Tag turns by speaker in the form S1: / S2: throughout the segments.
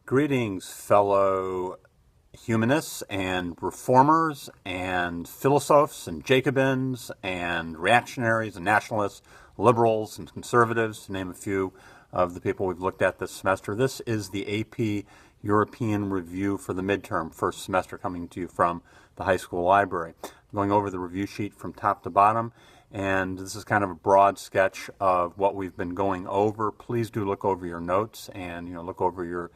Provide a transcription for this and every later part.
S1: Greetings, fellow humanists and reformers and philosophers and Jacobins and reactionaries and nationalists, liberals and conservatives, to name a few of the people we've looked at this semester. This is the AP European Review for the midterm, first semester, coming to you from the high school library. I'm going over the review sheet from top to bottom, and this is kind of a broad sketch of what we've been going over. Please do look over your notes and look over your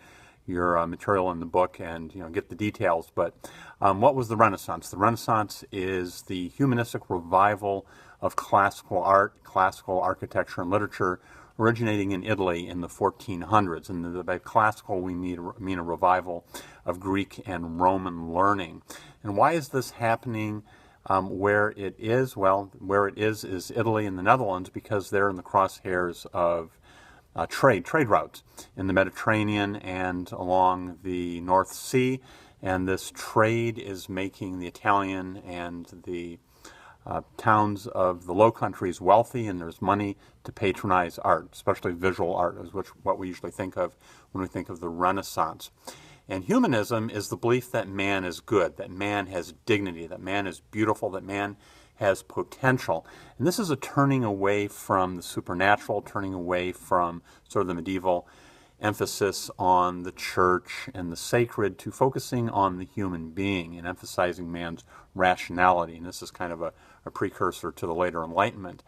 S1: material in the book and get the details. But what was the Renaissance? The Renaissance is the humanistic revival of classical art, classical architecture, and literature originating in Italy in the 1400s. And by classical, we mean a revival of Greek and Roman learning. And why is this happening where it is? Well, where it is Italy and the Netherlands, because they're in the crosshairs of trade routes in the Mediterranean and along the North Sea, and this trade is making the Italian and the towns of the Low Countries wealthy, and there's money to patronize art, especially visual art, is what we usually think of when we think of the Renaissance. And humanism is the belief that man is good, that man has dignity, that man is beautiful, that man has potential. And this is a turning away from the supernatural, turning away from sort of the medieval emphasis on the church and the sacred to focusing on the human being and emphasizing man's rationality. And this is kind of a precursor to the later Enlightenment.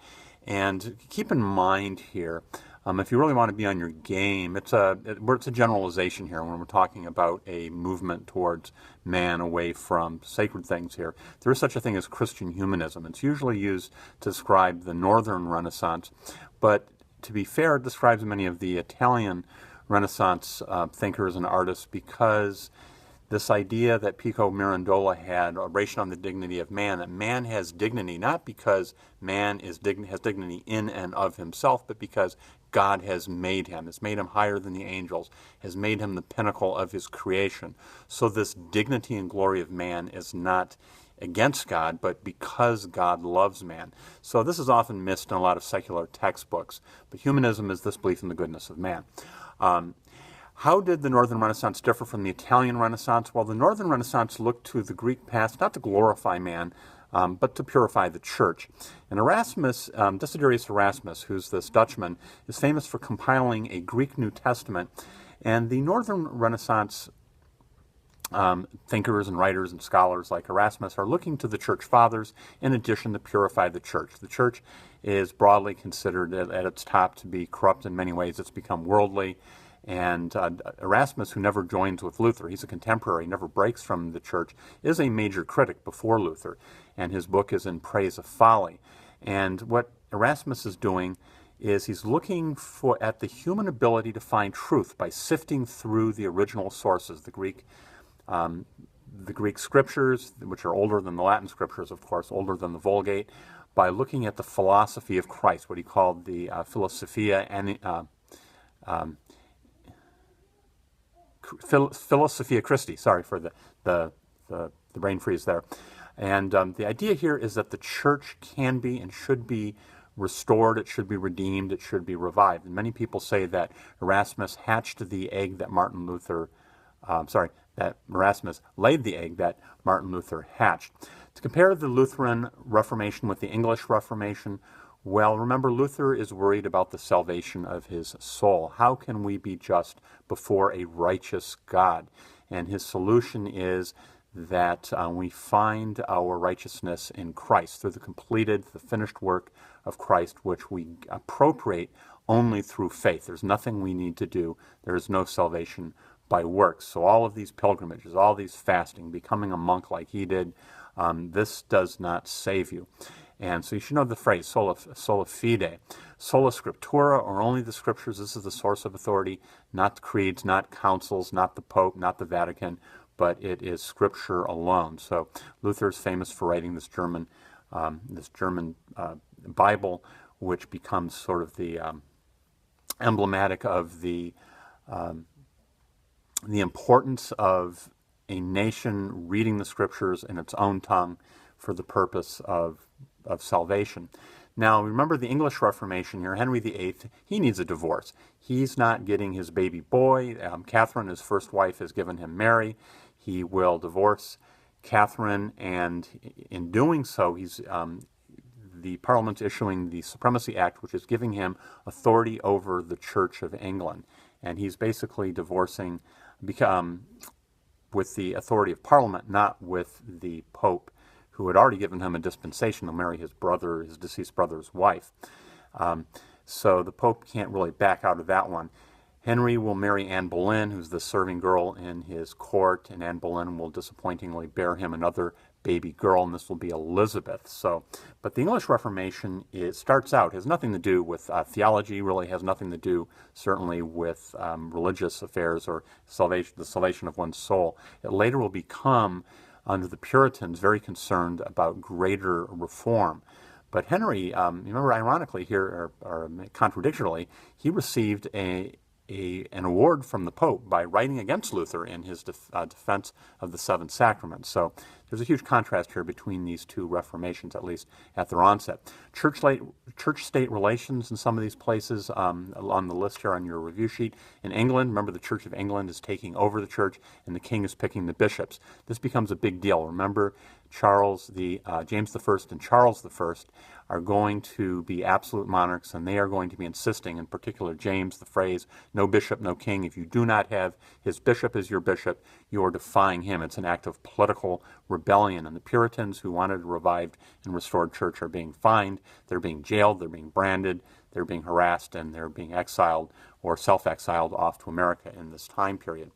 S1: And keep in mind here, if you really want to be on your game, it's a generalization here when we're talking about a movement towards man away from sacred things here. There is such a thing as Christian humanism. It's usually used to describe the Northern Renaissance, but to be fair, it describes many of the Italian Renaissance thinkers and artists, because this idea that Pico Mirandola had, Oration on the Dignity of Man, that man has dignity not because man has dignity in and of himself, but because God has made him higher than the angels, has made him the pinnacle of his creation. So this dignity and glory of man is not against God, but because God loves man. So this is often missed in a lot of secular textbooks, but humanism is this belief in the goodness of man. How did the Northern Renaissance differ from the Italian Renaissance? Well, the Northern Renaissance looked to the Greek past not to glorify man, but to purify the church. And Erasmus, Desiderius Erasmus, who's this Dutchman, is famous for compiling a Greek New Testament. And the Northern Renaissance thinkers and writers and scholars like Erasmus are looking to the church fathers in addition to purify the church. The church is broadly considered at its top to be corrupt in many ways. It's become worldly. And Erasmus, who never joins with Luther, he's a contemporary, never breaks from the church, is a major critic before Luther. And his book is in praise of folly. And what Erasmus is doing is he's looking at the human ability to find truth by sifting through the original sources, the Greek scriptures, which are older than the Latin scriptures, of course, older than the Vulgate, by looking at the philosophy of Christ, what he called the Philosophia Christi. Sorry for the brain freeze there. And the idea here is that the church can be and should be restored, it should be redeemed, it should be revived. And many people say that Erasmus hatched the egg that that Erasmus laid the egg that Martin Luther hatched. To compare the Lutheran Reformation with the English Reformation, well, remember, Luther is worried about the salvation of his soul. How can we be just before a righteous God? And his solution is that we find our righteousness in Christ through the finished work of Christ, which we appropriate only through faith. There's nothing we need to do. There is no salvation by works. So all of these pilgrimages, all these fasting, becoming a monk like he did, this does not save you. And so you should know the phrase sola fide, sola scriptura, or only the scriptures. This is the source of authority, not creeds, not councils, not the Pope, not the Vatican, but it is Scripture alone. So Luther is famous for writing this German Bible, which becomes sort of the emblematic of the importance of a nation reading the Scriptures in its own tongue for the purpose of salvation. Now, remember the English Reformation here. Henry VIII, he needs a divorce. He's not getting his baby boy. Catherine, his first wife, has given him Mary. He will divorce Catherine, and in doing so, the Parliament's issuing the Supremacy Act, which is giving him authority over the Church of England. And he's basically divorcing with the authority of Parliament, not with the Pope, who had already given him a dispensation to marry his deceased brother's wife. So the Pope can't really back out of that one. Henry will marry Anne Boleyn, who's the serving girl in his court, and Anne Boleyn will disappointingly bear him another baby girl, and this will be Elizabeth. But the English Reformation, it starts out, has nothing to do with theology, really has nothing to do certainly with religious affairs or the salvation of one's soul. It later will become, under the Puritans, very concerned about greater reform. But Henry, remember, ironically here, or contradictorily, he received an award from the Pope by writing against Luther in his defense of the Seven Sacraments. So there's a huge contrast here between these two reformations, at least at their onset. Church-state relations in some of these places on the list here on your review sheet. In England, remember the Church of England is taking over the church, and the king is picking the bishops. This becomes a big deal. Remember, James I and Charles I are going to be absolute monarchs, and they are going to be insisting, in particular James, the phrase, no bishop, no king. If you do not have his bishop as your bishop, you are defying him. It's an act of political rebellion, and the Puritans who wanted a revived and restored church are being fined, they're being jailed, they're being branded, they're being harassed, and they're being exiled or self-exiled off to America in this time period.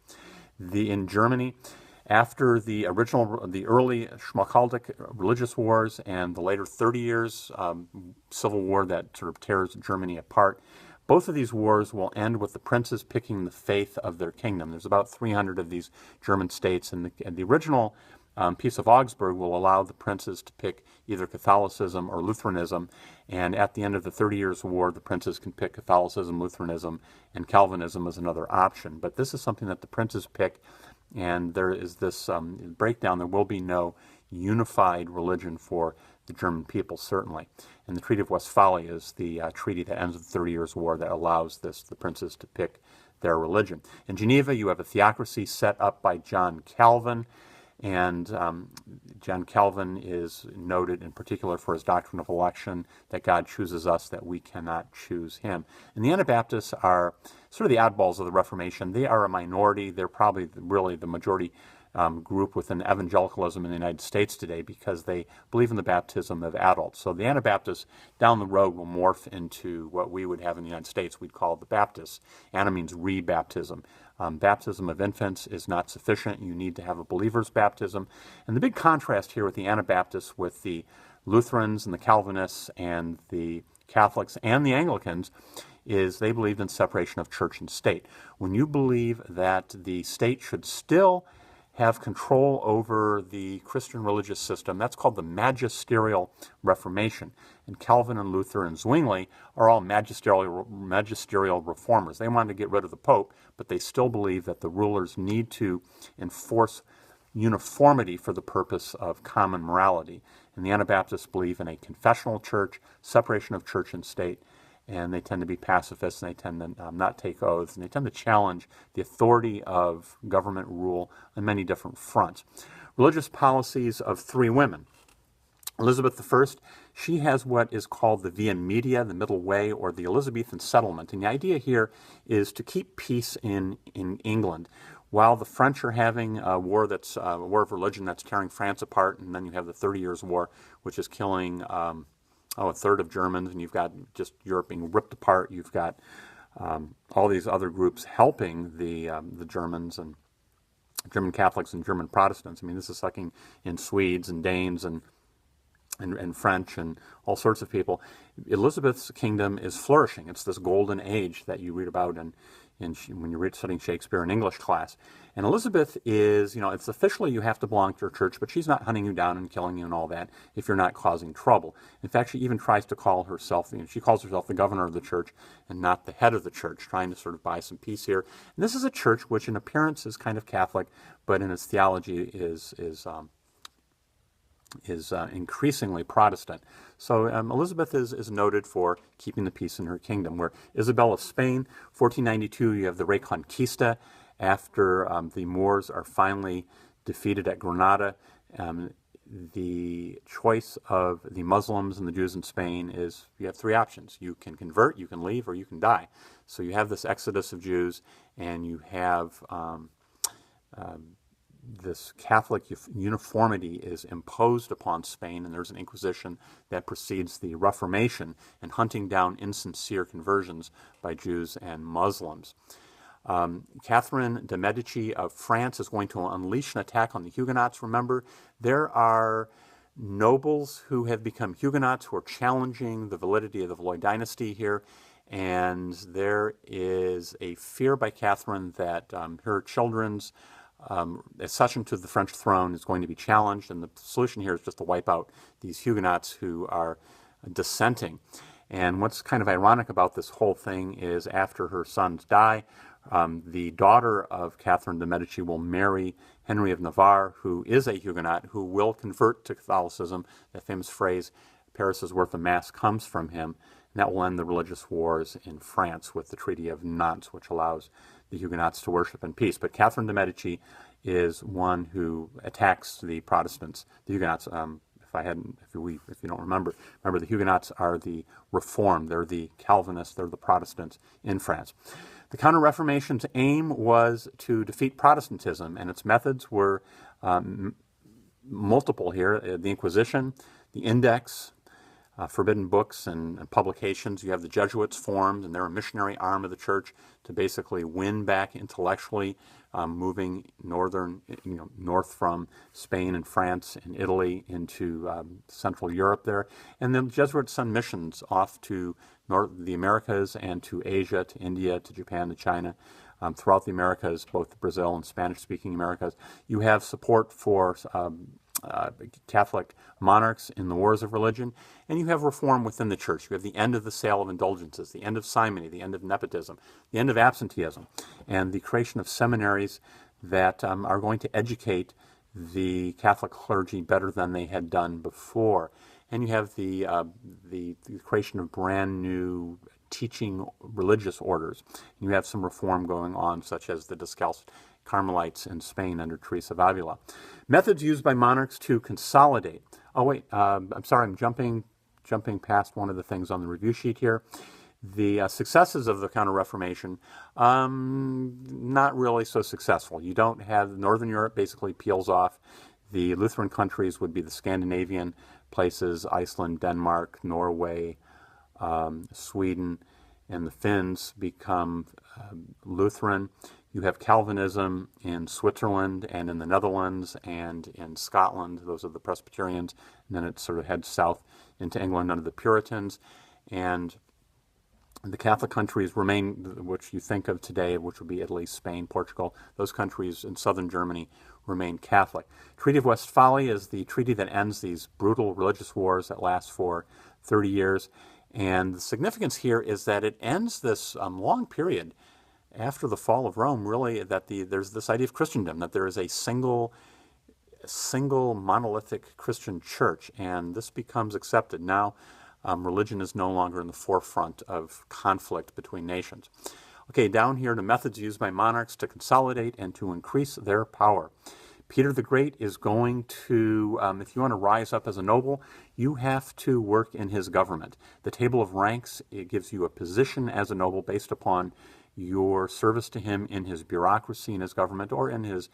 S1: In Germany, after the early Schmalkaldic religious wars and the later 30 Years civil war that sort of tears Germany apart, both of these wars will end with the princes picking the faith of their kingdom. There's about 300 of these German states, and the original Peace of Augsburg will allow the princes to pick either Catholicism or Lutheranism, and at the end of the 30 Years' War, the princes can pick Catholicism, Lutheranism, and Calvinism as another option. But this is something that the princes pick, and there is this breakdown. There will be no unified religion for the German people, certainly. And the Treaty of Westphalia is the treaty that ends the 30 Years' War that allows the princes to pick their religion. In Geneva, you have a theocracy set up by John Calvin, and John Calvin is noted in particular for his doctrine of election, that God chooses us, that we cannot choose him. And the Anabaptists are sort of the oddballs of the Reformation. They are a minority. They're probably really the majority group within evangelicalism in the United States today, because they believe in the baptism of adults. So the Anabaptists down the road will morph into what we would have in the United States we'd call the Baptists. Ana means rebaptism. Baptism of infants is not sufficient. You need to have a believer's baptism. And the big contrast here with the Anabaptists, with the Lutherans and the Calvinists and the Catholics and the Anglicans, is they believed in separation of church and state. When you believe that the state should still have control over the Christian religious system, that's called the magisterial Reformation. And Calvin and Luther and Zwingli are all magisterial reformers. They wanted to get rid of the Pope, but they still believe that the rulers need to enforce uniformity for the purpose of common morality. And the Anabaptists believe in a confessional church, separation of church and state, and they tend to be pacifists, and they tend to not take oaths, and they tend to challenge the authority of government rule on many different fronts. Religious policies of three women. Elizabeth I, she has what is called the Via Media, the middle way, or the Elizabethan settlement. And the idea here is to keep peace in England. While the French are having a war that's a war of religion that's tearing France apart, and then you have the 30 Years' War, which is killing a third of Germans, and you've got just Europe being ripped apart. You've got all these other groups helping the Germans and German Catholics and German Protestants. I mean, this is sucking in Swedes and Danes and French and all sorts of people. Elizabeth's kingdom is flourishing. It's this golden age that you read about when you're studying Shakespeare in English class. And Elizabeth is, it's officially you have to belong to her church, but she's not hunting you down and killing you and all that if you're not causing trouble. In fact, she even tries to call herself, she calls herself the governor of the church and not the head of the church, trying to sort of buy some peace here. And this is a church which in appearance is kind of Catholic, but in its theology is increasingly Protestant. So Elizabeth is noted for keeping the peace in her kingdom. Where Isabel of Spain, 1492, you have the Reconquista, after the Moors are finally defeated at Granada. The choice of the Muslims and the Jews in Spain is you have three options. You can convert, you can leave, or you can die. So you have this exodus of Jews, and you have this Catholic uniformity is imposed upon Spain, and there's an inquisition that precedes the Reformation and hunting down insincere conversions by Jews and Muslims. Catherine de' Medici of France is going to unleash an attack on the Huguenots. Remember, there are nobles who have become Huguenots who are challenging the validity of the Valois dynasty here, and there is a fear by Catherine that her children's accession to the French throne is going to be challenged, and the solution here is just to wipe out these Huguenots who are dissenting. And what's kind of ironic about this whole thing is after her sons die, the daughter of Catherine de' Medici will marry Henry of Navarre, who is a Huguenot, who will convert to Catholicism. That famous phrase, Paris is where the Mass comes from him. And that will end the religious wars in France with the Treaty of Nantes, which allows the Huguenots to worship in peace. But Catherine de' Medici is one who attacks the Protestants, the Huguenots. If you don't remember the Huguenots are the Reformed. They're the Calvinists. They're the Protestants in France. The Counter-Reformation's aim was to defeat Protestantism, and its methods were multiple here. The Inquisition, the Index, forbidden books and publications. You have the Jesuits formed, and they're a missionary arm of the church to basically win back intellectually, moving north from Spain and France and Italy into Central Europe there. And then the Jesuits send missions off to the Americas and to Asia, to India, to Japan, to China. Throughout the Americas, both Brazil and Spanish-speaking Americas. You have support for Catholic monarchs in the wars of religion, and you have reform within the church. You have the end of the sale of indulgences, the end of simony, the end of nepotism, the end of absenteeism, and the creation of seminaries that are going to educate the Catholic clergy better than they had done before. And you have the creation of brand new teaching religious orders. You have some reform going on, such as the Descalced Carmelites in Spain under Teresa of Avila. Methods used by monarchs to consolidate. Oh wait, I'm sorry, I'm jumping past one of the things on the review sheet here. The successes of the Counter-Reformation, not really so successful. You don't have Northern Europe basically peels off. The Lutheran countries would be the Scandinavian places, Iceland, Denmark, Norway, Sweden, and the Finns become Lutheran. You have Calvinism in Switzerland and in the Netherlands and in Scotland. Those are the Presbyterians. And then it sort of heads south into England under the Puritans. And the Catholic countries remain, which you think of today, which would be Italy, Spain, Portugal. Those countries in southern Germany remain Catholic. Treaty of Westphalia is the treaty that ends these brutal religious wars that last for 30 years. And the significance here is that it ends this long period after the fall of Rome, really, that there's this idea of Christendom, that there is a single monolithic Christian church, and this becomes accepted. Now, religion is no longer in the forefront of conflict between nations. Okay, down here, the methods used by monarchs to consolidate and to increase their power. Peter the Great is going to, if you want to rise up as a noble, you have to work in his government. The table of ranks, it gives you a position as a noble based upon your service to him in his bureaucracy, in his government, or in his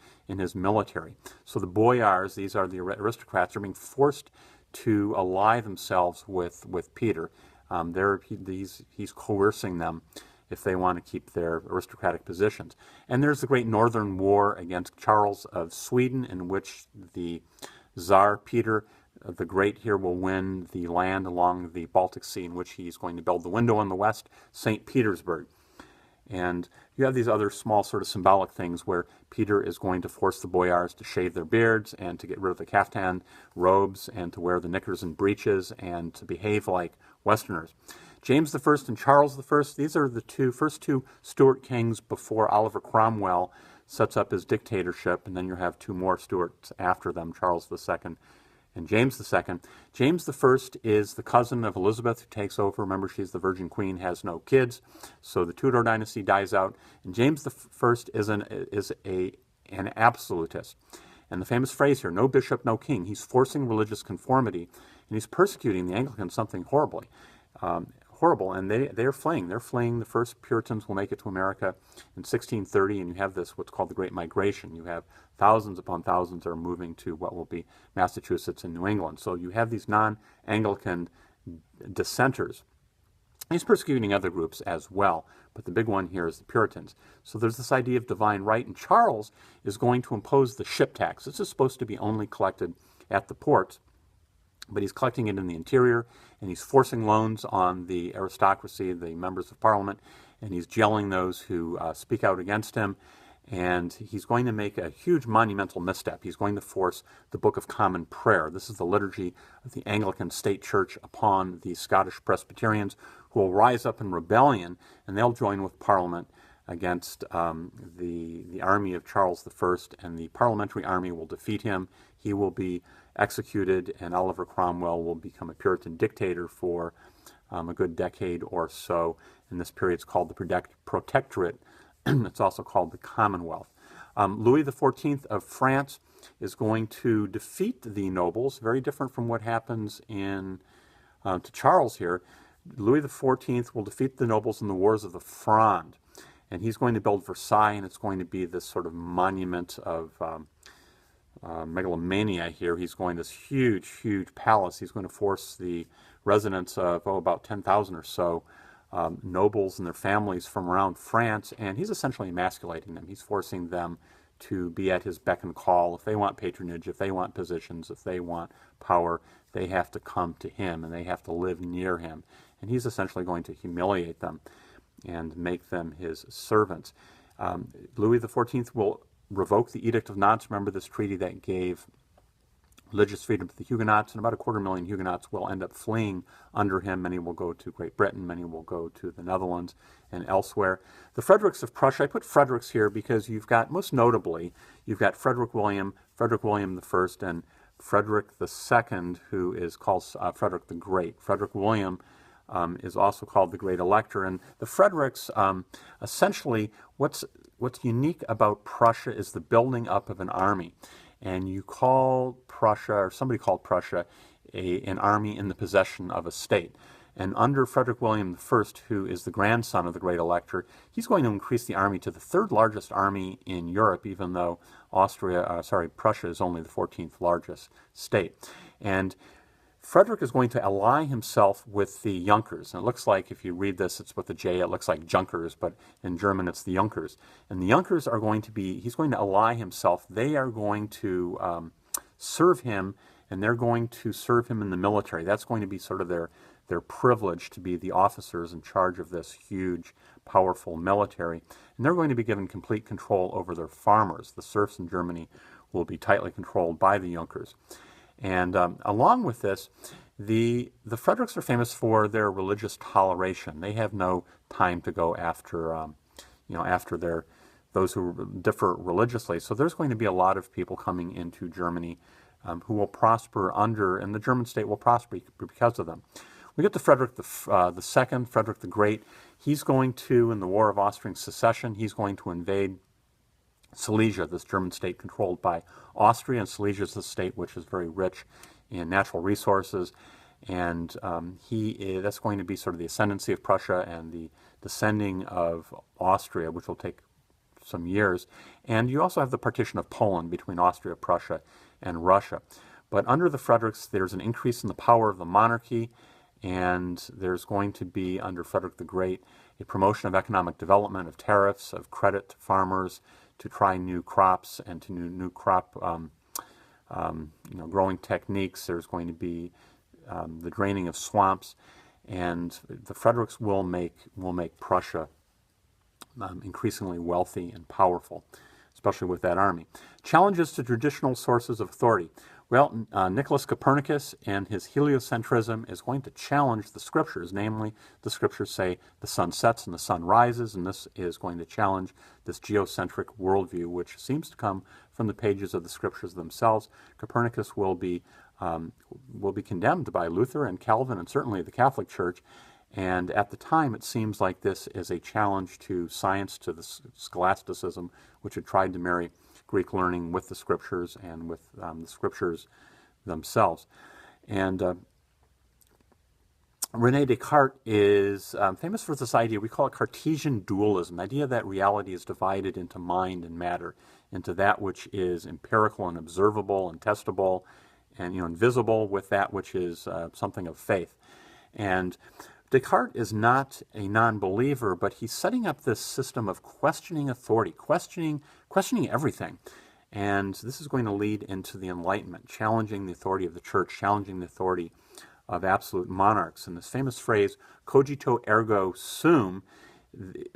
S1: military. So the boyars, these are the aristocrats, are being forced to ally themselves with Peter. He's coercing them if they want to keep their aristocratic positions. And there's the Great Northern War against Charles of Sweden, in which the Tsar Peter the Great here will win the land along the Baltic Sea, in which he's going to build the window in the west, St. Petersburg. And you have these other small sort of symbolic things where Peter is going to force the boyars to shave their beards and to get rid of the caftan robes and to wear the knickers and breeches and to behave like Westerners. James I and Charles I, these are the first two Stuart kings before Oliver Cromwell sets up his dictatorship, and then you have two more Stuarts after them, Charles II and James II. James I is the cousin of Elizabeth, who takes over. Remember, she's the Virgin Queen, has no kids, so the Tudor dynasty dies out. And James I is an absolutist. And the famous phrase here, no bishop, no king, he's forcing religious conformity, and he's persecuting the Anglicans something horrible, and they're fleeing. They're fleeing. The first Puritans will make it to America in 1630, and you have this, what's called the Great Migration. You have thousands upon thousands are moving to what will be Massachusetts and New England. So you have these non-Anglican dissenters. He's persecuting other groups as well, but the big one here is the Puritans. So there's this idea of divine right, and Charles is going to impose the ship tax. This is supposed to be only collected at the ports, but he's collecting it in the interior, and he's forcing loans on the aristocracy, the members of Parliament, and he's jailing those who speak out against him. And he's going to make a huge monumental misstep. He's going to force the Book of Common Prayer. This is the liturgy of the Anglican state church upon the Scottish Presbyterians, who will rise up in rebellion, and they'll join with Parliament against the army of Charles I, and the parliamentary army will defeat him. He will be executed, and Oliver Cromwell will become a Puritan dictator for a good decade or so. And this period is called the Protectorate. It's also called the Commonwealth. Louis XIV of France is going to defeat the nobles, very different from what happens to Charles here. Louis XIV will defeat the nobles in the Wars of the Fronde, and he's going to build Versailles, and it's going to be this sort of monument of megalomania here. He's going this huge, huge palace. He's going to force the residents of, about 10,000 or so nobles and their families from around France, and he's essentially emasculating them. He's forcing them to be at his beck and call. If they want patronage, if they want positions, if they want power, they have to come to him, and they have to live near him. And he's essentially going to humiliate them and make them his servants. Louis XIV will revoke the Edict of Nantes. Remember this treaty that gave religious freedom to the Huguenots, and about 250,000 Huguenots will end up fleeing under him. Many will go to Great Britain, many will go to the Netherlands and elsewhere. The Fredericks of Prussia, I put Fredericks here because you've got, most notably, you've got Frederick William I, and Frederick II, who is called Frederick the Great. Frederick William is also called the Great Elector. And the Fredericks, essentially, what's unique about Prussia is the building up of an army. And you call Prussia, or somebody called Prussia, an army in the possession of a state. And under Frederick William I, who is the grandson of the Great Elector, he's going to increase the army to the third largest army in Europe, even though Prussia is only the 14th largest state. And Frederick is going to ally himself with the Junkers. And it looks like, if you read this, it's with a J, it looks like Junkers, but in German it's the Junkers. And the Junkers are going to be, he's going to ally himself. They are going to serve him, and they're going to serve him in the military. That's going to be sort of their privilege, to be the officers in charge of this huge, powerful military. And they're going to be given complete control over their farmers. The serfs in Germany will be tightly controlled by the Junkers. And along with this, the Fredericks are famous for their religious toleration. They have no time to go after, after those who differ religiously. So there's going to be a lot of people coming into Germany who will prosper and the German state will prosper because of them. We get to Frederick II, Frederick the Great. He's going to, in the War of Austrian Succession, he's going to invade Silesia, this German state controlled by Austria, and Silesia is the state which is very rich in natural resources, and that's going to be sort of the ascendancy of Prussia and the descending of Austria, which will take some years. And you also have the partition of Poland between Austria, Prussia, and Russia. But under the Fredericks, there's an increase in the power of the monarchy, and there's going to be, under Frederick the Great, a promotion of economic development, of tariffs, of credit to farmers, to try new crops and to new crop growing techniques. There's going to be the draining of swamps, and the Fredericks will make Prussia increasingly wealthy and powerful, especially with that army. Challenges to traditional sources of authority. Well, Nicholas Copernicus and his heliocentrism is going to challenge the scriptures. Namely, the scriptures say the sun sets and the sun rises, and this is going to challenge this geocentric worldview, which seems to come from the pages of the scriptures themselves. Copernicus will be will be condemned by Luther and Calvin and certainly the Catholic Church. And at the time, it seems like this is a challenge to science, to the scholasticism, which had tried to marry Greek learning with the Scriptures and with the Scriptures themselves. And René Descartes is famous for this idea. We call it Cartesian dualism, the idea that reality is divided into mind and matter, into that which is empirical and observable and testable and invisible, with that which is something of faith. And Descartes is not a non-believer, but he's setting up this system of questioning authority, questioning everything. And this is going to lead into the Enlightenment, challenging the authority of the church, challenging the authority of absolute monarchs. And this famous phrase, cogito ergo sum,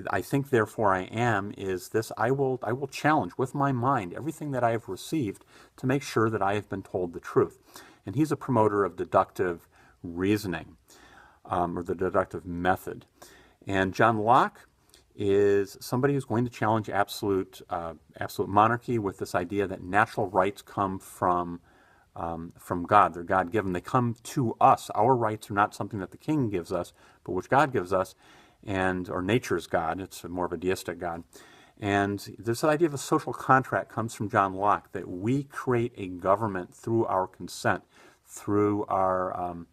S1: I think therefore I am, is this: I will challenge with my mind everything that I have received to make sure that I have been told the truth. And he's a promoter of deductive reasoning, or the deductive method. And John Locke is somebody who's going to challenge absolute monarchy with this idea that natural rights come from God. They're God-given. They come to us. Our rights are not something that the king gives us, but which God gives us, or nature's God. It's more of a deistic God. And this idea of a social contract comes from John Locke, that we create a government through our consent, through our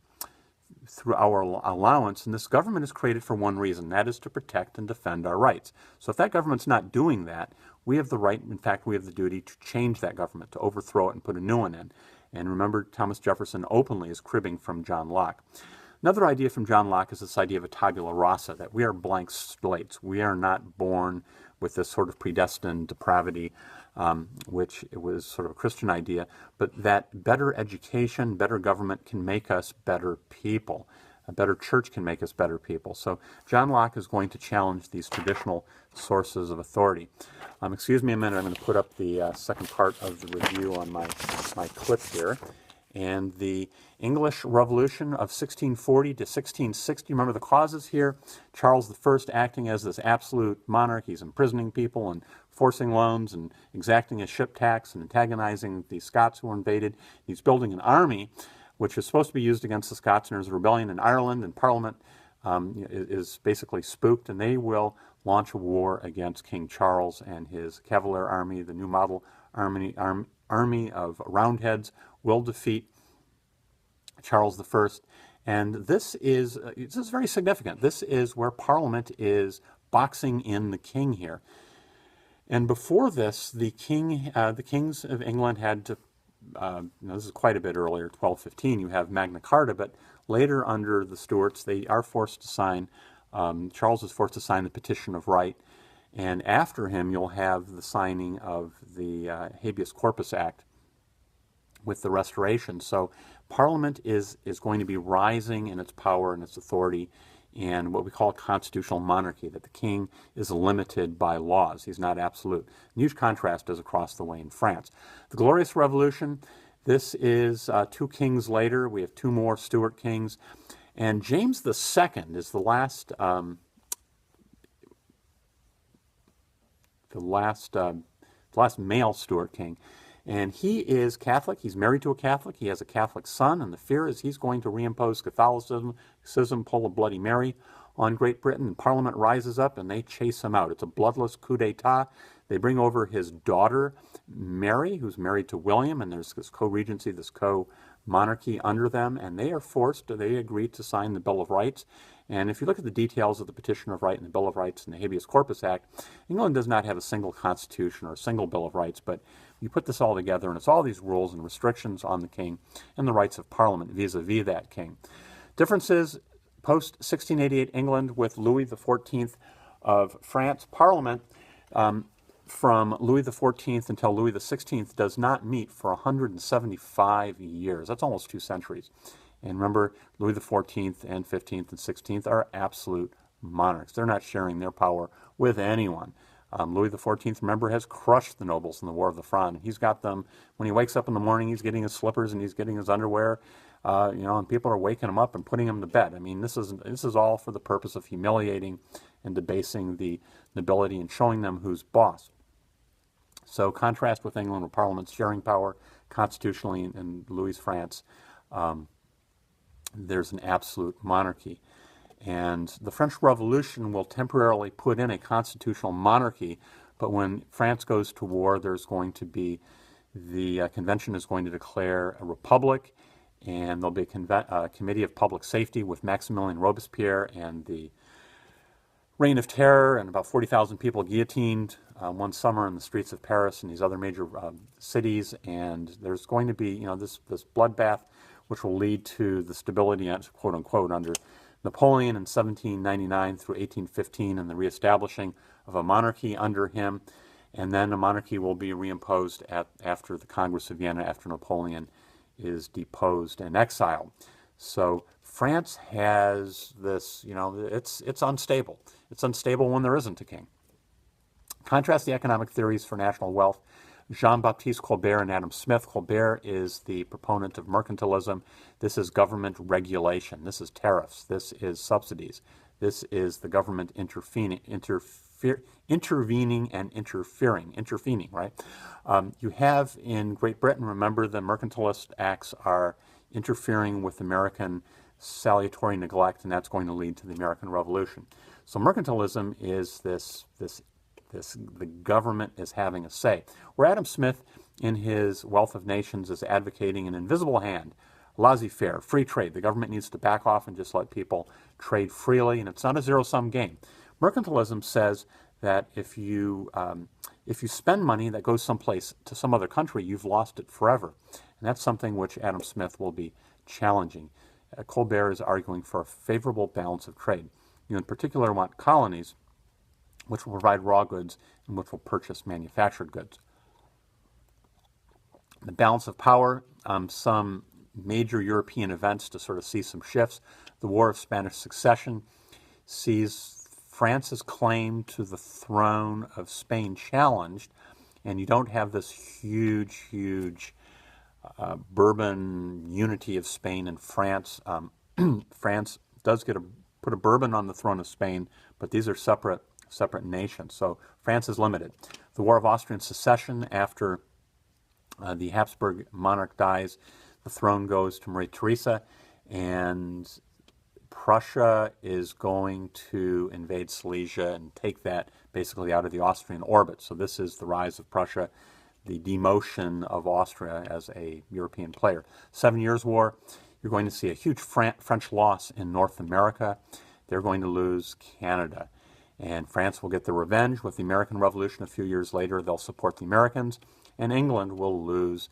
S1: allowance, and this government is created for one reason, that is to protect and defend our rights. So if that government's not doing that, we have the right, in fact, we have the duty to change that government, to overthrow it and put a new one in. And remember, Thomas Jefferson openly is cribbing from John Locke. Another idea from John Locke is this idea of a tabula rasa, that we are blank slates. We are not born with this sort of predestined depravity, which it was sort of a Christian idea, but that better education, better government can make us better people. A better church can make us better people. So John Locke is going to challenge these traditional sources of authority. Excuse me a minute, I'm going to put up the second part of the review on my clip here. And the English Revolution of 1640 to 1660, remember the causes here? Charles I acting as this absolute monarch. He's imprisoning people and forcing loans and exacting a ship tax and antagonizing the Scots who were invaded. He's building an army which is supposed to be used against the Scots, and there's a rebellion in Ireland, and Parliament is basically spooked, and they will launch a war against King Charles and his Cavalier army. The New Model army of Roundheads will defeat Charles I. And this is very significant. This is where Parliament is boxing in the king here. And before this, the kings of England had to, this is quite a bit earlier, 1215, you have Magna Carta, but later under the Stuarts, they are forced to sign, Charles is forced to sign the Petition of Right, and after him you'll have the signing of the Habeas Corpus Act with the Restoration. So Parliament is going to be rising in its power and its authority, and what we call a constitutional monarchy, that the king is limited by laws. He's not absolute. A huge contrast is across the way in France. The Glorious Revolution, this is 2 kings later. We have 2 more Stuart kings. And James II is the last male Stuart king. And he is Catholic. He's married to a Catholic. He has a Catholic son, and the fear is he's going to reimpose Catholicism, pull a Bloody Mary on Great Britain. And Parliament rises up, and they chase him out. It's a bloodless coup d'etat. They bring over his daughter, Mary, who's married to William, and there's this co-regency, this co-monarchy under them, and they agree to sign the Bill of Rights. And if you look at the details of the Petition of Right and the Bill of Rights and the Habeas Corpus Act, England does not have a single constitution or a single Bill of Rights, but you put this all together, and it's all these rules and restrictions on the king and the rights of Parliament vis-a-vis that king. Differences, post-1688 England with Louis XIV of France. Parliament, from Louis XIV until Louis XVI, does not meet for 175 years. That's almost 2 centuries. And remember, Louis XIV and XV and XVI are absolute monarchs. They're not sharing their power with anyone. Louis XIV, remember, has crushed the nobles in the War of the Fronde. He's got them, when he wakes up in the morning, he's getting his slippers and he's getting his underwear, and people are waking him up and putting him to bed. I mean, this is all for the purpose of humiliating and debasing the nobility and showing them who's boss. So contrast with England, where Parliament's sharing power constitutionally in Louis' France, there's an absolute monarchy. And the French Revolution will temporarily put in a constitutional monarchy, but when France goes to war, there's going to be the convention is going to declare a republic, and there'll be a committee of public safety with Maximilien Robespierre and the Reign of Terror, and about 40,000 people guillotined one summer in the streets of Paris and these other major cities. And there's going to be, this bloodbath, which will lead to the stability, quote unquote, under Napoleon in 1799 through 1815, and the reestablishing of a monarchy under him. And then a monarchy will be reimposed after the Congress of Vienna, after Napoleon is deposed and exiled. So France has this, it's unstable. It's unstable when there isn't a king. Contrast the economic theories for national wealth. Jean-Baptiste Colbert and Adam Smith. Colbert is the proponent of mercantilism. This is government regulation. This is tariffs. This is subsidies. This is the government intervening and intervening, right? You have in Great Britain, remember, the Mercantilist Acts are interfering with American salutary neglect, and that's going to lead to the American Revolution. So mercantilism is the government is having a say. Where Adam Smith, in his Wealth of Nations, is advocating an invisible hand, laissez-faire, free trade. The government needs to back off and just let people trade freely, and it's not a zero-sum game. Mercantilism says that if you spend money that goes someplace to some other country, you've lost it forever. And that's something which Adam Smith will be challenging. Colbert is arguing for a favorable balance of trade. You in particular want colonies which will provide raw goods and which will purchase manufactured goods. The balance of power, some major European events to sort of see some shifts. The War of Spanish Succession sees France's claim to the throne of Spain challenged, and you don't have this huge Bourbon unity of Spain and France. France does put a Bourbon on the throne of Spain, but these are separate nations. So France is limited. The War of Austrian Succession, after the Habsburg monarch dies, the throne goes to Maria Theresa, and Prussia is going to invade Silesia and take that basically out of the Austrian orbit. So this is the rise of Prussia, the demotion of Austria as a European player. 7 Years' War, you're going to see a huge French loss in North America. They're going to lose Canada. And France will get the revenge with the American Revolution a few years later. They'll support the Americans. And England will lose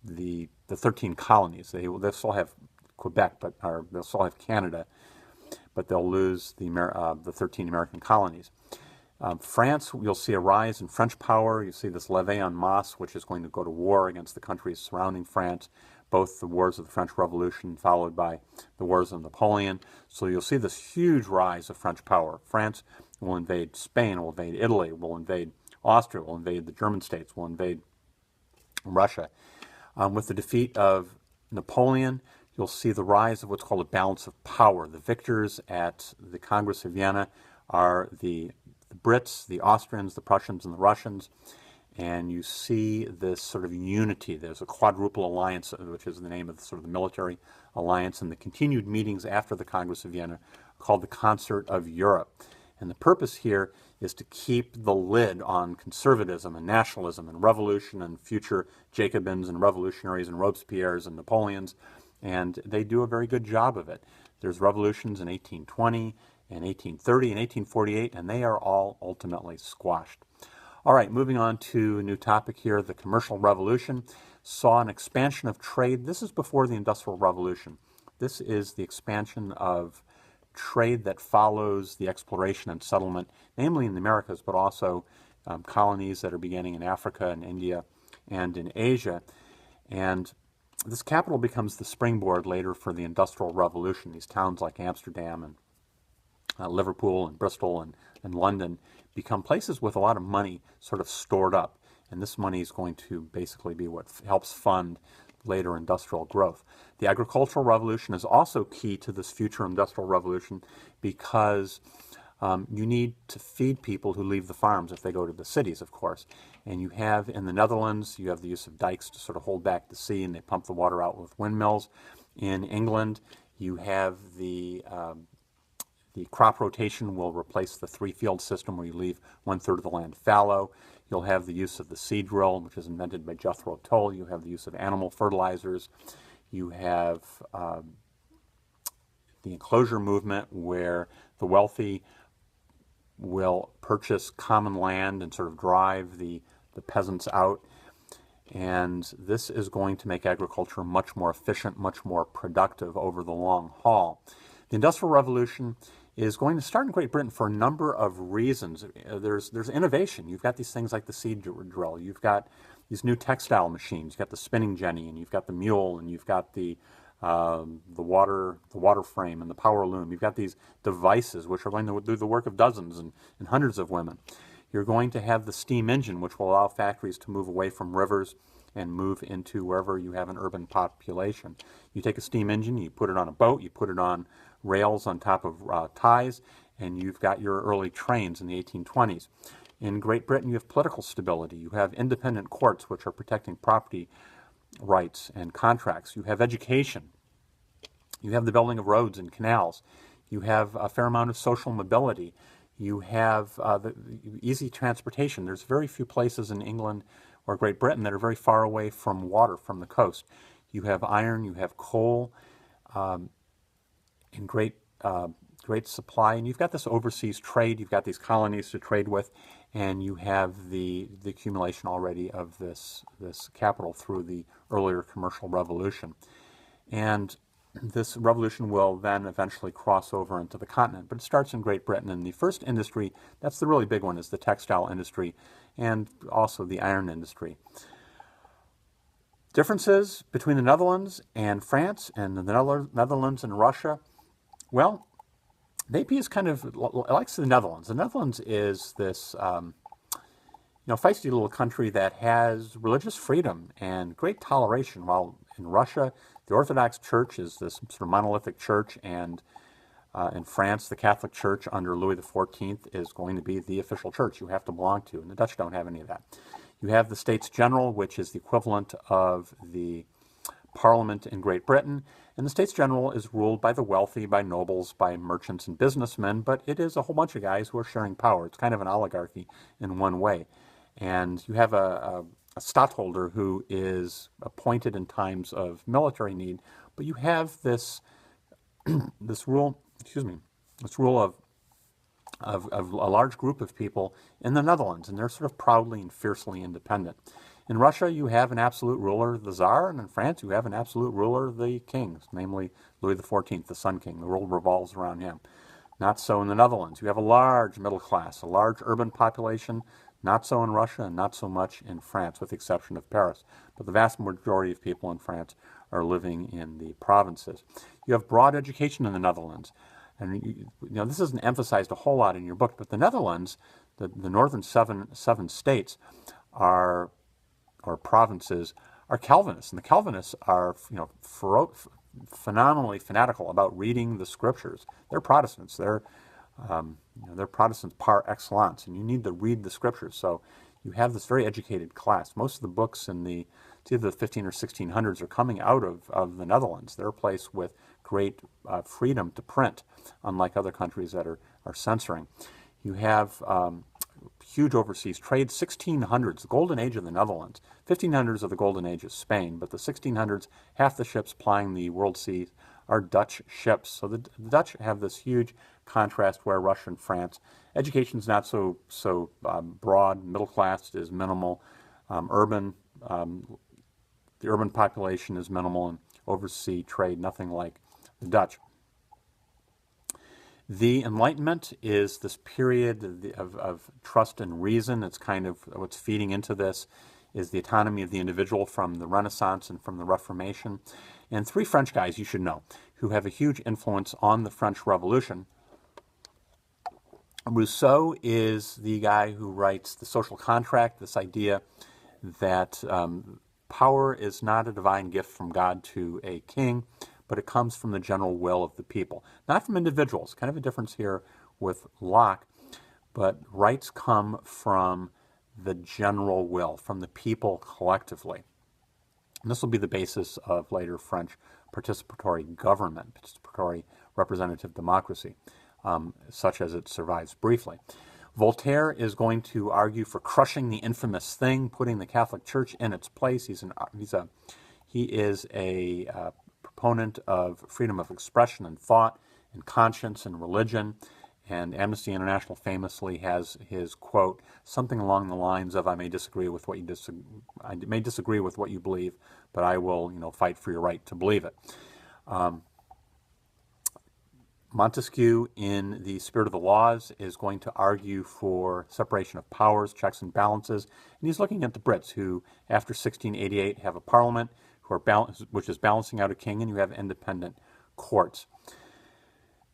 S1: the 13 colonies. They'll still have Quebec, but they'll still have Canada, but they'll lose the 13 American colonies. France, you'll see a rise in French power. You see this levée en masse, which is going to go to war against the countries surrounding France, both the wars of the French Revolution followed by the wars of Napoleon. So you'll see this huge rise of French power. France will invade Spain, will invade Italy, will invade Austria, will invade the German states, will invade Russia. With the defeat of Napoleon, you'll see the rise of what's called a balance of power. The victors at the Congress of Vienna are the Brits, the Austrians, the Prussians, and the Russians. And you see this sort of unity. There's a quadruple alliance, which is the name of the military alliance, and the continued meetings after the Congress of Vienna are called the Concert of Europe. And the purpose here is to keep the lid on conservatism and nationalism and revolution and future Jacobins and revolutionaries and Robespierres and Napoleons, and they do a very good job of it. There's revolutions in 1820 and 1830 and 1848, and they are all ultimately squashed. All right, moving on to a new topic here. The commercial revolution saw an expansion of trade. This is before the Industrial Revolution. This is the expansion of trade that follows the exploration and settlement, namely in the Americas, but also colonies that are beginning in Africa and India and in Asia. And this capital becomes the springboard later for the Industrial Revolution. These towns like Amsterdam and Liverpool and Bristol and London become places with a lot of money sort of stored up. And this money is going to basically be what helps fund later industrial growth. The agricultural revolution is also key to this future industrial revolution because You need to feed people who leave the farms if they go to the cities, of course. And you have in the Netherlands, you have the use of dikes to sort of hold back the sea, and they pump the water out with windmills. In England, you have the crop rotation will replace the three-field system where you leave one-third of the land fallow. You'll have the use of the seed drill, which was invented by Jethro Tull. You have the use of animal fertilizers. You have the enclosure movement, where the wealthy will purchase common land and sort of drive the peasants out. And this is going to make agriculture much more efficient, much more productive over the long haul. The Industrial Revolution is going to start in Great Britain for a number of reasons. There's innovation. You've got these things like the seed drill. You've got these new textile machines. You've got the spinning jenny, and you've got the mule, and you've got the water frame and the power loom. You've got these devices which are going to do the work of dozens and hundreds of women. You're going to have the steam engine, which will allow factories to move away from rivers and move into wherever you have an urban population. You take a steam engine, you put it on a boat, you put it on rails on top of ties, and you've got your early trains in the 1820s. In Great Britain, you have political stability. You have independent courts, which are protecting property rights and contracts. You have education. You have the building of roads and canals. You have a fair amount of social mobility. You have the easy transportation. There's very few places in England or Great Britain that are very far away from water, from the coast. You have iron, you have coal in great supply, and you've got this overseas trade. You've got these colonies to trade with, and you have the accumulation already of this capital through the earlier commercial revolution. And this revolution will then eventually cross over into the continent, but it starts in Great Britain. And the first industry, that's the really big one, is the textile industry and also the iron industry. Differences between the Netherlands and France and the Netherlands and Russia. Well, the AP is kind of likes the Netherlands. The Netherlands is this feisty little country that has religious freedom and great toleration, while in Russia, the Orthodox Church is this sort of monolithic church, and in France, the Catholic Church under Louis XIV is going to be the official church you have to belong to, and the Dutch don't have any of that. You have the States General, which is the equivalent of the Parliament in Great Britain, and the States General is ruled by the wealthy, by nobles, by merchants and businessmen, but it is a whole bunch of guys who are sharing power. It's kind of an oligarchy in one way. And you have a stadtholder who is appointed in times of military need, but you have this rule of a large group of people in the Netherlands, and they're sort of proudly and fiercely independent. In Russia, you have an absolute ruler, the Tsar, and in France, you have an absolute ruler, the king, namely Louis XIV, the Sun King. The world revolves around him. Not so in the Netherlands. You have a large middle class, a large urban population. Not so in Russia, and not so much in France, with the exception of Paris. But the vast majority of people in France are living in the provinces. You have broad education in the Netherlands. And this isn't emphasized a whole lot in your book, but the Netherlands, the northern seven states, or provinces, are Calvinists, and the Calvinists are phenomenally fanatical about reading the scriptures. They're Protestants. They're Protestants par excellence, and you need to read the scriptures. So you have this very educated class. Most of the books in it's either the 15 or 1600s are coming out of the Netherlands. They're a place with great freedom to print, unlike other countries that are censoring. You have huge overseas trade. 1600s, the golden age of the Netherlands. 1500s are the golden age of Spain, but the 1600s, half the ships plying the world seas are Dutch ships. So the Dutch have this huge contrast where Russia and France. Education's not so broad. Middle class is minimal. The urban population is minimal, and overseas trade, nothing like the Dutch. The Enlightenment is this period of trust and reason. It's kind of what's feeding into this is the autonomy of the individual from the Renaissance and from the Reformation. And three French guys you should know who have a huge influence on the French Revolution. Rousseau is the guy who writes The Social Contract, this idea that power is not a divine gift from God to a king, but it comes from the general will of the people, not from individuals. Kind of a difference here with Locke, but rights come from the general will, from the people collectively. And this will be the basis of later French participatory government, participatory representative democracy, such as it survives briefly. Voltaire is going to argue for crushing the infamous thing, putting the Catholic Church in its place. He is a proponent of freedom of expression and thought and conscience and religion. And Amnesty International famously has his quote, something along the lines of, I may disagree with what you believe, but I will, fight for your right to believe it. Montesquieu, in The Spirit of the Laws, is going to argue for separation of powers, checks and balances, and he's looking at the Brits, who, after 1688, have a parliament which is balancing out a king, and you have independent courts.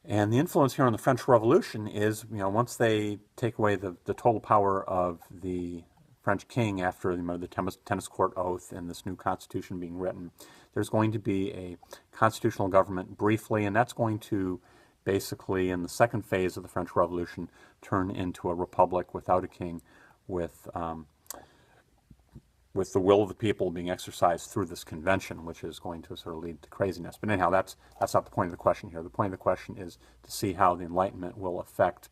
S1: And the influence here on the French Revolution is, once they take away the total power of the French king after the tennis court oath and this new constitution being written, there's going to be a constitutional government briefly, and that's going to basically, in the second phase of the French Revolution, turn into a republic without a king, with the will of the people being exercised through this convention, which is going to sort of lead to craziness. But anyhow, that's not the point of the question here. The point of the question is to see how the Enlightenment will affect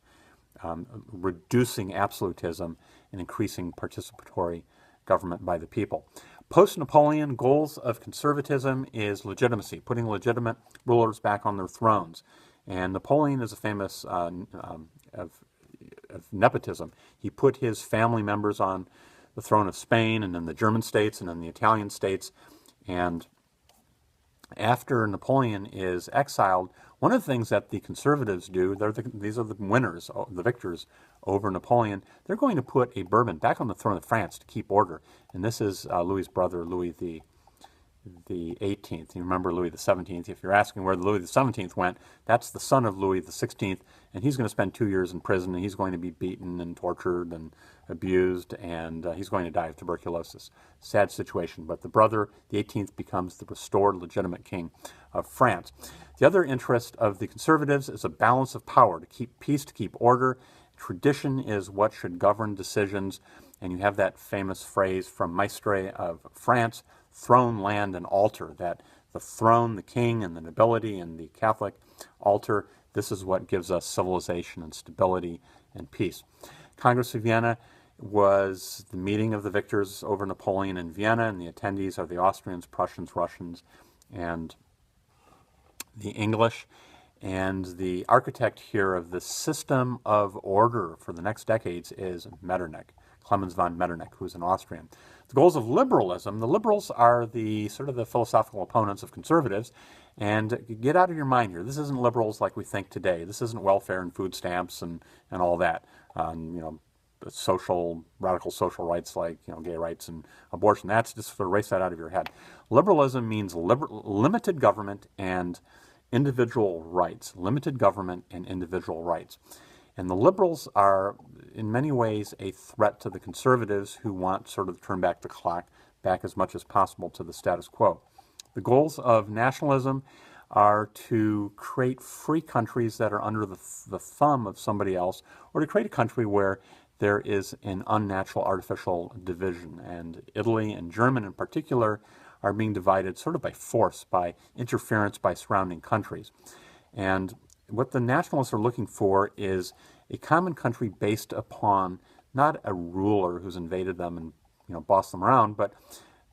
S1: reducing absolutism and increasing participatory government by the people. Post-Napoleon goals of conservatism is legitimacy, putting legitimate rulers back on their thrones. And Napoleon is a famous of nepotism. He put his family members on the throne of Spain, and then the German states, and then the Italian states. And after Napoleon is exiled, one of the things that the conservatives do, these are the winners, the victors over Napoleon, they're going to put a Bourbon back on the throne of France to keep order. And this is Louis's brother, Louis the 18th. You remember Louis the 17th. If you're asking where Louis the 17th went, that's the son of Louis the 16th, and he's going to spend 2 years in prison, and he's going to be beaten and tortured and abused, and he's going to die of tuberculosis. Sad situation. But the brother, the 18th, becomes the restored legitimate king of France. The other interest of the conservatives is a balance of power, to keep peace, to keep order. Tradition is what should govern decisions, and you have that famous phrase from Maistre of France, throne, land, and altar, that the throne, the king, and the nobility, and the Catholic altar, this is what gives us civilization and stability and peace. Congress of Vienna was the meeting of the victors over Napoleon in Vienna, and the attendees are the Austrians, Prussians, Russians, and the English. And the architect here of the system of order for the next decades is Metternich, Clemens von Metternich, who's an Austrian. The goals of liberalism, the liberals are the sort of the philosophical opponents of conservatives, and get out of your mind here. This isn't liberals like we think today. This isn't welfare and food stamps and all that. Radical social rights like gay rights and abortion. That's just sort of erase that out of your head. Liberalism means limited government and individual rights. Limited government and individual rights. And the liberals are, in many ways, a threat to the conservatives who want sort of to turn back the clock back as much as possible to the status quo. The goals of nationalism are to create free countries that are under the thumb of somebody else, or to create a country where there is an unnatural artificial division. And Italy and Germany in particular are being divided sort of by force, by interference by surrounding countries. And what the nationalists are looking for is a common country based upon not a ruler who's invaded them and bossed them around, but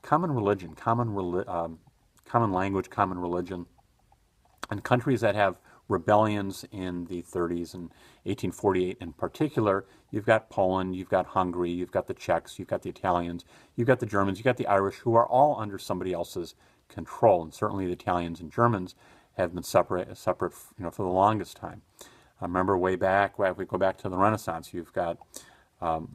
S1: common religion, common language, common religion, and countries that have rebellions in the 30s and 1848 in particular. You've got Poland, you've got Hungary, you've got the Czechs, you've got the Italians, you've got the Germans, you've got the Irish, who are all under somebody else's control, and certainly the Italians and Germans have been separate, for the longest time. I remember way back, if we go back to the Renaissance, you've got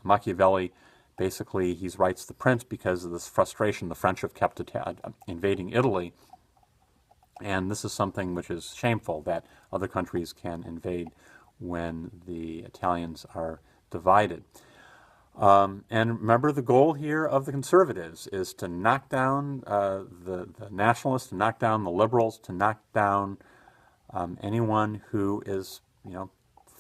S1: Machiavelli. Basically, he writes The Prince because of this frustration. The French have kept invading Italy, and this is something which is shameful, that other countries can invade when the Italians are divided. And remember, the goal here of the conservatives is to knock down the nationalists, to knock down the liberals, to knock down anyone who is,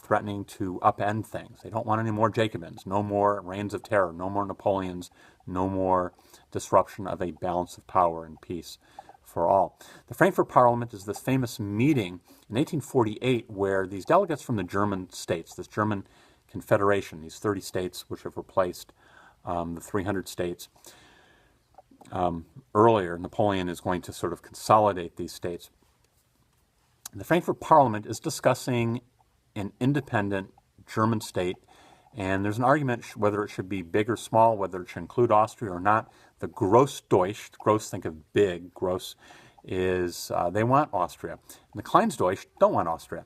S1: threatening to upend things. They don't want any more Jacobins, no more reigns of terror, no more Napoleons, no more disruption of a balance of power and peace for all. The Frankfurt Parliament is this famous meeting in 1848 where these delegates from the German states, this German Confederation, these 30 states which have replaced the 300 states earlier, Napoleon is going to sort of consolidate these states. The Frankfurt Parliament is discussing an independent German state, and there's an argument whether it should be big or small, whether it should include Austria or not. The Grossdeutsch, Gross, think of big, Gross, is they want Austria. And the Kleinstdeutsch don't want Austria.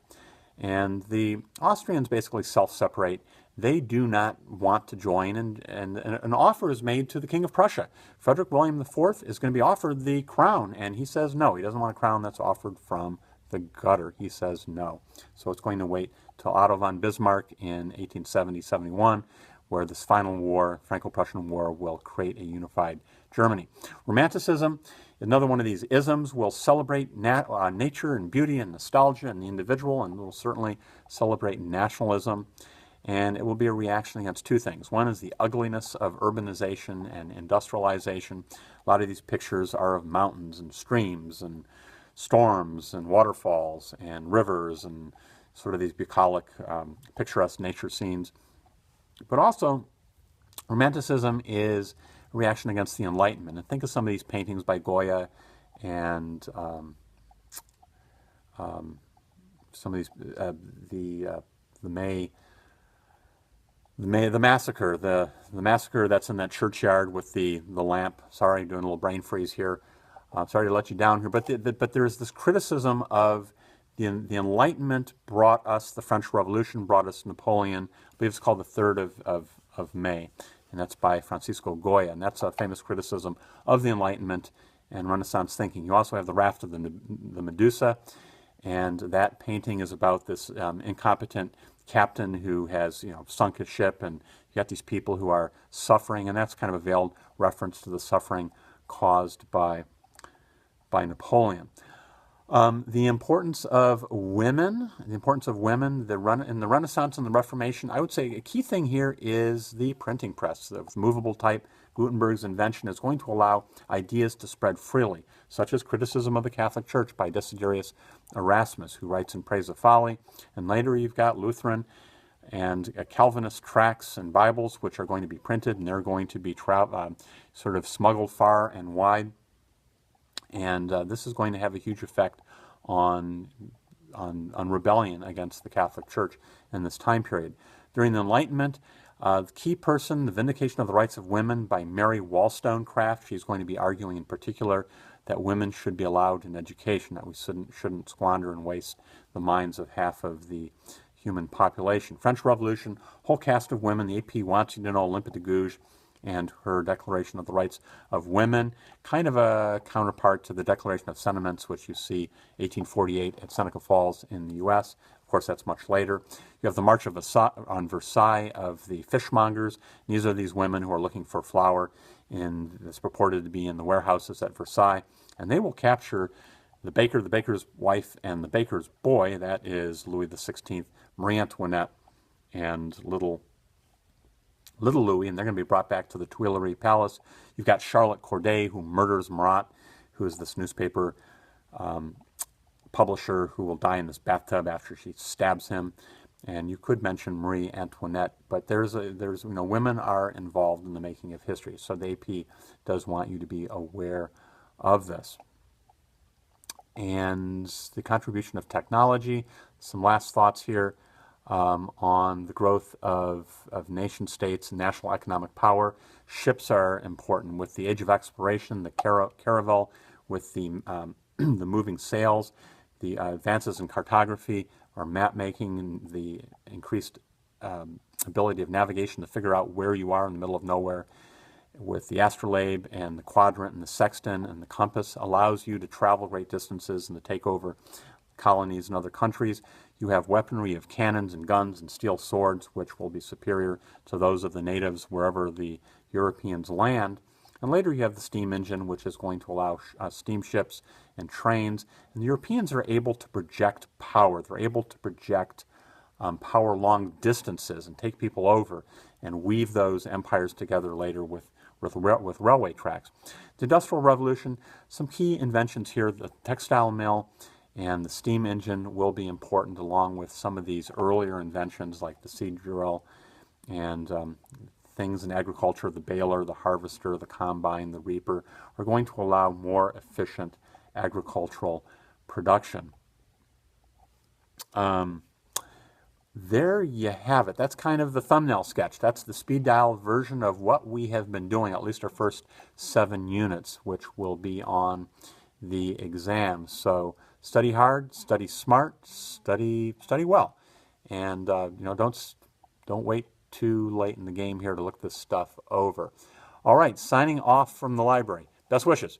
S1: And the Austrians basically self-separate. They do not want to join, and an offer is made to the King of Prussia. Frederick William IV is going to be offered the crown, and he says no. He doesn't want a crown that's offered from the gutter. He says no. So it's going to wait till Otto von Bismarck in 1870-71, where this final war, Franco-Prussian War, will create a unified Germany. Romanticism, another one of these isms, will celebrate nature and beauty and nostalgia and the individual, and will certainly celebrate nationalism. And it will be a reaction against two things. One is the ugliness of urbanization and industrialization. A lot of these pictures are of mountains and streams and storms and waterfalls and rivers and sort of these bucolic, picturesque nature scenes. But also, Romanticism is a reaction against the Enlightenment. And think of some of these paintings by Goya and some of these, the massacre, the massacre that's in that churchyard with the lamp. Sorry, doing a little brain freeze here. Sorry to let you down here, but there's this criticism of the Enlightenment brought us, the French Revolution brought us Napoleon. I believe it's called the 3rd of May, and that's by Francisco Goya, and that's a famous criticism of the Enlightenment and Renaissance thinking. You also have the Raft of the Medusa, and that painting is about this incompetent captain who has sunk his ship, and you got these people who are suffering, and that's kind of a veiled reference to the suffering caused by Napoleon. The importance of women, in the Renaissance and the Reformation, I would say a key thing here is the printing press. The movable type, Gutenberg's invention, is going to allow ideas to spread freely, such as criticism of the Catholic Church by Desiderius Erasmus, who writes in praise of folly. And later you've got Lutheran and Calvinist tracts and Bibles, which are going to be printed, and they're going to be sort of smuggled far and wide. And this is going to have a huge effect on rebellion against the Catholic Church in this time period. During the Enlightenment, the key person, The Vindication of the Rights of Women by Mary Wollstonecraft. She's going to be arguing in particular that women should be allowed in education, that we shouldn't squander and waste the minds of half of the human population. French Revolution, whole cast of women. The AP wants you to know Olympe de Gouges and her Declaration of the Rights of Women, kind of a counterpart to the Declaration of Sentiments, which you see 1848 at Seneca Falls in the U.S. Of course, that's much later. You have the March on Versailles of the fishmongers. These are these women who are looking for flour that's purported to be in the warehouses at Versailles, and they will capture the baker, the baker's wife, and the baker's boy. That is Louis XVI, Marie Antoinette, and little Louis, and they're going to be brought back to the Tuileries Palace. You've got Charlotte Corday, who murders Marat, who is this newspaper publisher who will die in this bathtub after she stabs him. And you could mention Marie Antoinette, but there's women are involved in the making of history. So the AP does want you to be aware of this. And the contribution of technology. Some last thoughts here. On the growth of nation states and national economic power. Ships are important. With the age of exploration, the caravel, with the the moving sails, the advances in cartography or map making, and the increased ability of navigation to figure out where you are in the middle of nowhere, with the astrolabe and the quadrant and the sextant and the compass, allows you to travel great distances and to take over colonies in other countries. You have weaponry of cannons and guns and steel swords, which will be superior to those of the natives wherever the Europeans land. And later you have the steam engine, which is going to allow steamships and trains. And the Europeans are able to project power. They're able to project power long distances and take people over and weave those empires together later with railway tracks. The Industrial Revolution, some key inventions here, the textile mill and the steam engine will be important, along with some of these earlier inventions like the seed drill and things in agriculture, the baler, the harvester, the combine, the reaper, are going to allow more efficient agricultural production. There you have it. That's kind of the thumbnail sketch. That's the speed dial version of what we have been doing, at least our first 7 units, which will be on the exam. So study hard, study smart, study well, and don't wait too late in the game here to look this stuff over. All right, signing off from the library. Best wishes.